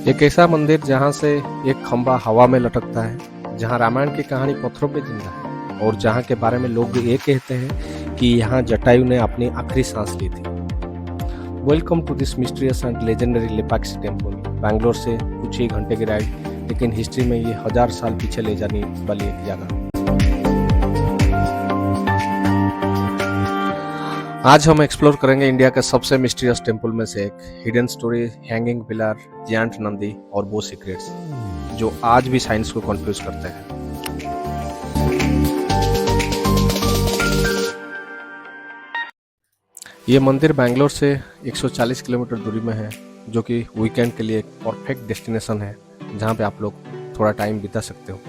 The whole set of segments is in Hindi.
एक ऐसा मंदिर जहाँ से एक खंबा हवा में लटकता है, जहाँ रामायण की कहानी पत्थरों पे जिंदा है और जहाँ के बारे में लोग ये कहते हैं कि यहाँ जटायु ने अपनी आखिरी सांस ली थी। Welcome to this mysterious and legendary Lepakshi temple. Bangalore से कुछ ही घंटे की राइड, लेकिन हिस्ट्री में ये 1000 साल पीछे ले जाने वाली एक जगह। आज हम एक्सप्लोर करेंगे इंडिया के सबसे मिस्टीरियस टेम्पल में से एक, hidden story, hanging pillar, giant Nandi और वो सीक्रेट्स जो आज भी साइंस को कंफ्यूज करते हैं। ये मंदिर बैंगलोर से 140 किलोमीटर दूरी में है, जो कि वीकेंड के लिए एक परफेक्ट डेस्टिनेशन है जहाँ पे आप लोग थोड़ा टाइम बिता सकते हो।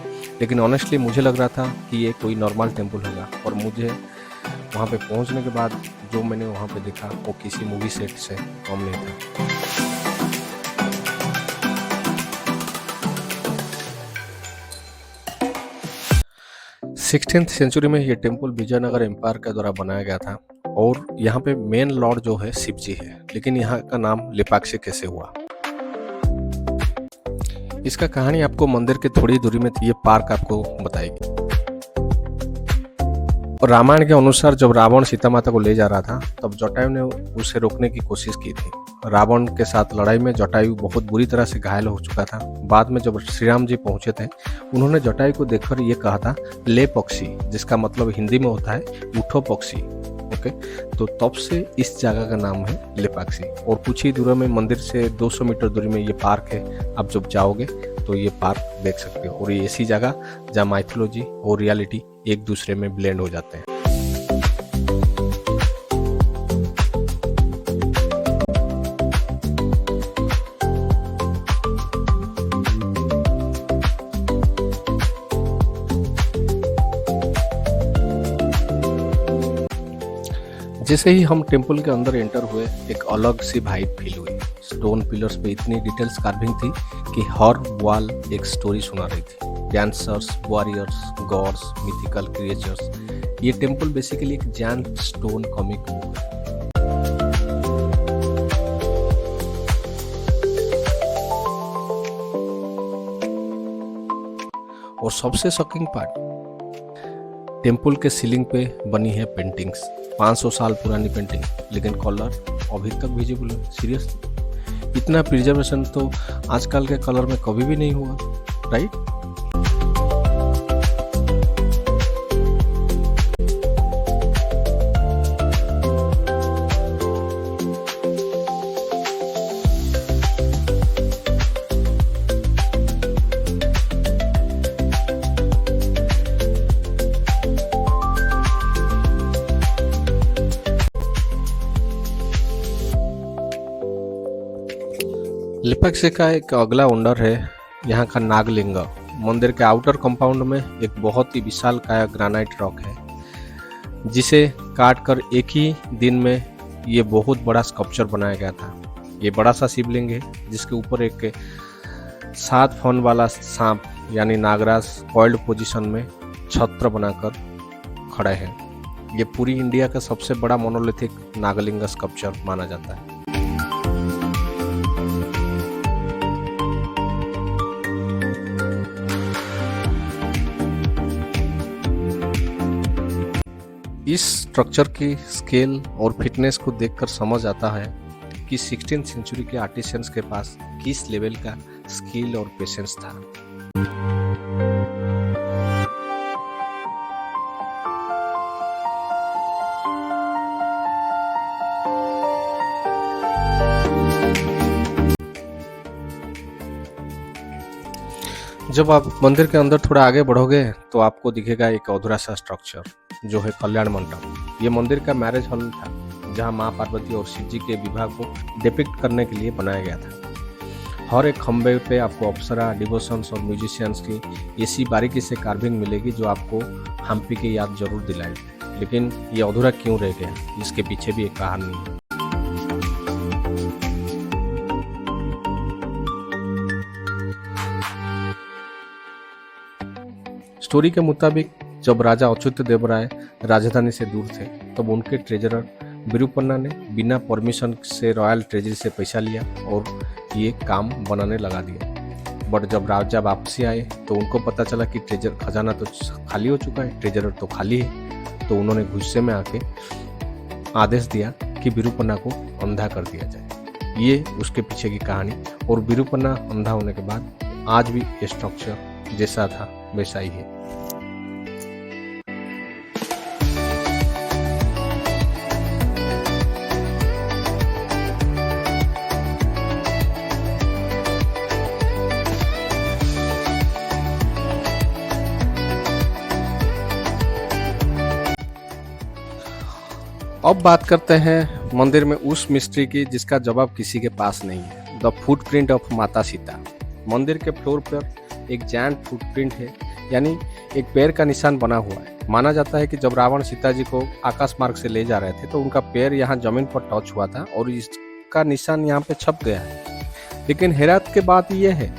लेकिन ऑनेस्टली मुझे लग रहा था कि ये कोई नॉर्मल टेम्पल होगा, और मुझे वहाँ पे पहुँचने के बाद जो मैंने वहाँ पे देखा वो किसी मूवी सेट से कम नहीं था। 16th सेंचुरी में ये टेम्पल विजयनगर एम्पायर के द्वारा बनाया गया था, और यहाँ पे मेन लॉर्ड जो है शिव जी है। लेकिन यहाँ का नाम लेपाक्षी कैसे हुआ, इसका कहानी आपको मंदिर के थोड़ी दूरी में ये पार्क आपको बताएगी। और रामायण के अनुसार जब रावण सीता माता को ले जा रहा था, तब जटायु ने उसे रोकने की कोशिश की थी। रावण के साथ लड़ाई में जटायु बहुत बुरी तरह से घायल हो चुका था। बाद में जब श्री राम जी पहुंचे थे, उन्होंने जटायु को देखकर ये कहा था ले पक्षी, जिसका मतलब हिंदी में होता है उठो पक्षी। ओके, तो तब से इस जगह का नाम है लेपाक्षी। और कुछ ही दूर में मंदिर से 200 मीटर दूरी में ये पार्क है। आप जब जाओगे तो ये पार्क देख सकते हो, और ये ऐसी जगह जहाँ माइथोलॉजी और रियलिटी एक दूसरे में ब्लेंड हो जाते हैं। जैसे ही हम टेम्पल के अंदर एंटर हुए, एक अलग सी वाइब फील हुई। स्टोन पिलर्स पे इतनी डिटेल्स कार्विंग थी कि हर वॉल एक स्टोरी सुना रही थी। Dancers, warriors, gods, mythical creatures. ये टेम्पल बेसिकली एक जायंट स्टोन कॉमिक बुक है। और सबसे शॉकिंग पार्ट, टेम्पल के सीलिंग पे बनी है पेंटिंग्स। 500 साल पुरानी पेंटिंग, लेकिन कलर अभी तक विजिबल है। सीरियसली इतना प्रिजर्वेशन तो आजकल के कलर में कभी भी नहीं हुआ, राइट? लेपाक्षी का एक अगला वंडर है यहाँ का नागलिंग। मंदिर के आउटर कंपाउंड में एक बहुत ही विशाल काया ग्रेनाइट रॉक है, जिसे काट कर एक ही दिन में ये बहुत बड़ा स्कल्पचर बनाया गया था। ये बड़ा सा शिवलिंग है, जिसके ऊपर एक 7 फन वाला सांप यानी नागराज कॉइल्ड पोजीशन में छत्र बनाकर खड़े हैं। ये पूरी इंडिया का सबसे बड़ा मोनोलिथिक नागलिंग स्कल्पचर माना जाता है। इस स्ट्रक्चर की स्केल और फिटनेस को देखकर समझ आता है कि 16th सेंचुरी के आर्टिसंस के पास किस लेवल का स्किल और पेशेंस था। जब आप मंदिर के अंदर थोड़ा आगे बढ़ोगे तो आपको दिखेगा एक अधूरा सा स्ट्रक्चर, जो है कल्याण मंडप। ये मंदिर का मैरिज हॉल था, जहां मां पार्वती और शिव जी के विवाह को डिपिक्ट करने के लिए बनाया गया था। हर एक खंबे पे आपको अप्सरा, डिवोशंस और म्यूजिशियंस की ऐसी बारीकी से कार्विंग मिलेगी जो आपको हम्पी की याद जरूर दिलाएगी। लेकिन ये अधूरा क्यों रह गया, इसके पीछे भी एक कहानी है। स्टोरी के मुताबिक जब राजा अच्युत देव राय राजधानी से दूर थे, तब उनके ट्रेजरर विरूपन्ना ने बिना परमिशन से रॉयल ट्रेजरी से पैसा लिया और ये काम बनाने लगा दिया। बट जब राजा वापसी आए तो उनको पता चला कि ट्रेजर खजाना तो खाली हो चुका है, ट्रेजर तो खाली है। तो उन्होंने गुस्से में आके आदेश दिया कि विरूपन्ना को अंधा कर दिया जाए। ये उसके पीछे की कहानी। और विरूपन्ना अंधा होने के बाद आज भी स्ट्रक्चर जैसा था वैसा ही है। अब बात करते हैं मंदिर में उस मिस्ट्री की जिसका जवाब किसी के पास नहीं है, द फुटप्रिंट ऑफ माता सीता। मंदिर के फ्लोर पर एक जायंट फुटप्रिंट है, यानी एक पैर का निशान बना हुआ है। माना जाता है कि जब रावण सीता जी को आकाश मार्ग से ले जा रहे थे तो उनका पैर यहाँ जमीन पर टच हुआ था और इसका निशान यहाँ पे छप गया है। लेकिन हैरत की बात यह है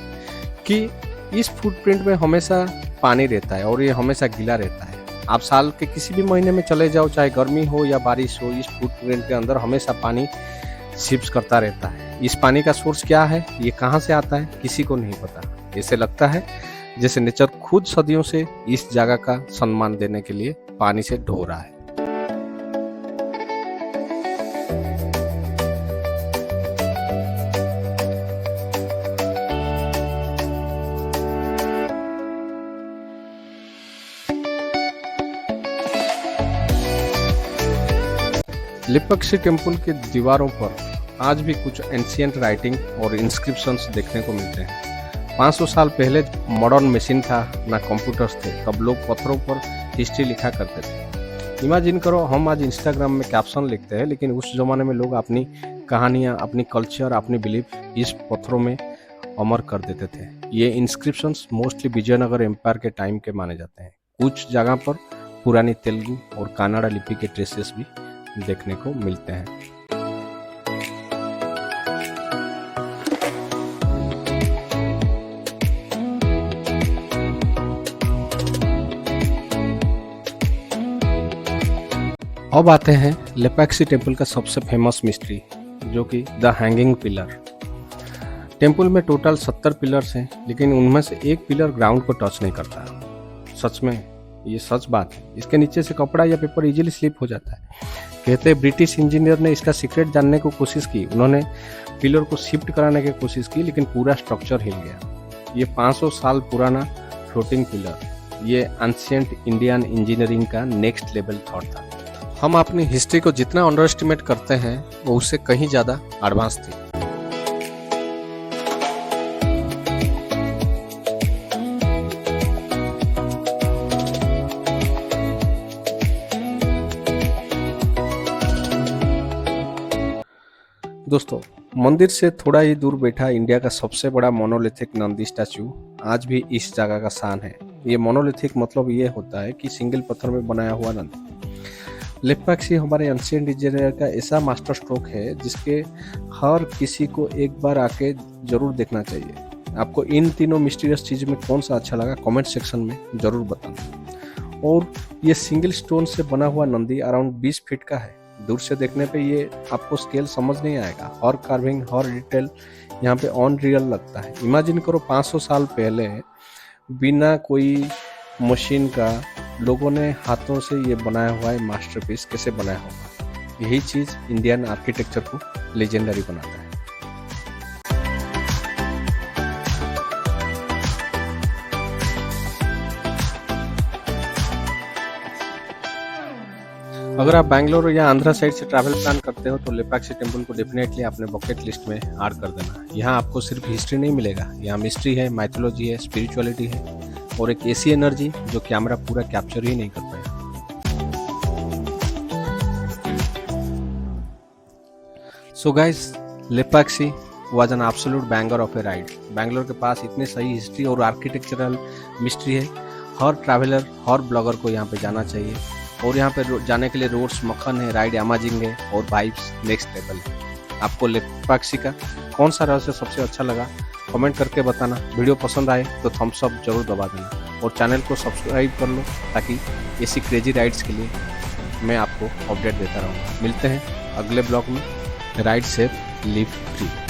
कि इस फुटप्रिंट में हमेशा पानी रहता है और ये हमेशा गीला रहता है। आप साल के किसी भी महीने में चले जाओ, चाहे गर्मी हो या बारिश हो, इस फुटप्रिंट के अंदर हमेशा पानी शिप्स करता रहता है। इस पानी का सोर्स क्या है, ये कहाँ से आता है, किसी को नहीं पता। ऐसे लगता है जैसे नेचर खुद सदियों से इस जगह का सम्मान देने के लिए पानी से ढो रहा है। लिपक्षी टेम्पल के दीवारों पर आज भी कुछ एंशिएंट राइटिंग और इंस्क्रिप्शंस देखने को मिलते हैं। 500 साल पहले मॉडर्न मशीन था, ना कंप्यूटर्स थे, तब लोग पत्थरों पर हिस्ट्री लिखा करते थे। इमेजिन करो, हम आज इंस्टाग्राम में कैप्शन लिखते हैं, लेकिन उस जमाने में लोग अपनी कहानियाँ, अपनी कल्चर, अपनी बिलीफ इस पत्थरों में अमर कर देते थे। ये इंस्क्रिप्शंस मोस्टली विजयनगर एम्पायर के टाइम के माने जाते हैं। कुछ जगह पर पुरानी तेलुगु और कन्नड़ा लिपि के ट्रेसेस भी देखने को मिलते हैं। अब आते हैं लेपैक्सी टेम्पल का सबसे फेमस मिस्ट्री, जो कि द हैंगिंग पिलर। टेम्पल में टोटल 70 पिलर्स हैं, लेकिन उनमें से एक पिलर ग्राउंड को टच नहीं करता। सच में ये सच बात है। इसके नीचे से कपड़ा या पेपर इजीली स्लिप हो जाता है। कहते हैं ब्रिटिश इंजीनियर ने इसका सीक्रेट जानने को कोशिश की। उन्होंने पिलर को शिफ्ट कराने की कोशिश की, लेकिन पूरा स्ट्रक्चर हिल गया। ये 500 साल पुराना फ्लोटिंग पिलर, ये एंशिएंट इंडियन इंजीनियरिंग का नेक्स्ट लेवल थॉट था। हम अपनी हिस्ट्री को जितना अंडर एस्टिमेट करते हैं, वो उससे कहीं ज़्यादा एडवांस थी। दोस्तों, मंदिर से थोड़ा ही दूर बैठा इंडिया का सबसे बड़ा मोनोलिथिक नंदी स्टैचू आज भी इस जगह का शान है। ये मोनोलिथिक मतलब ये होता है कि सिंगल पत्थर में बनाया हुआ नंदी। लेपैक्सी हमारे एंशिएंट इंजीनियर का ऐसा मास्टर स्ट्रोक है जिसके हर किसी को एक बार आके जरूर देखना चाहिए। आपको इन तीनों मिस्टीरियस चीज में कौन सा अच्छा लगा, कमेंट सेक्शन में जरूर बताना। और ये सिंगल स्टोन से बना हुआ नंदी अराउंड 20 फीट का है। दूर से देखने पे ये आपको स्केल समझ नहीं आएगा। हर कार्विंग, हर डिटेल यहाँ पे ऑन रियल लगता है। इमेजिन करो 500 साल पहले बिना कोई मशीन का लोगों ने हाथों से ये बनाया हुआ है मास्टरपीस कैसे बनाया होगा। यही चीज इंडियन आर्किटेक्चर को लेजेंडरी बनाता है। अगर आप बैंगलोर या आंध्रा साइड से ट्रैवल प्लान करते हो तो लेपैक्सी टेम्पल को डेफिनेटली अपने बकेट लिस्ट में ऐड कर देना। यहाँ आपको सिर्फ हिस्ट्री नहीं मिलेगा, यहाँ मिस्ट्री है, माइथोलॉजी है, स्पिरिचुअलिटी है और एक ऐसी एनर्जी जो कैमरा पूरा कैप्चर ही नहीं कर पाएगा। So guys, Lepakshi was an absolute banger of a ride. Bangalore के पास इतने सही हिस्ट्री और आर्किटेक्चरल मिस्ट्री है, हर ट्रैवलर, हर ब्लॉगर को यहाँ पे जाना चाहिए। और यहाँ पे जाने के लिए रोड्स मक्खन है, राइड अमेजिंग है और वाइब्स नेक्स्ट लेवल है। आपको लेपैक्सी का कौन सा रहस्य सबसे अच्छा लगा, कमेंट करके बताना। वीडियो पसंद आए तो थम्स अप जरूर दबा देना और चैनल को सब्सक्राइब कर लो ताकि ऐसी क्रेजी राइड्स के लिए मैं आपको अपडेट देता रहूँगा। मिलते हैं अगले ब्लॉग में। Ride safe, live free.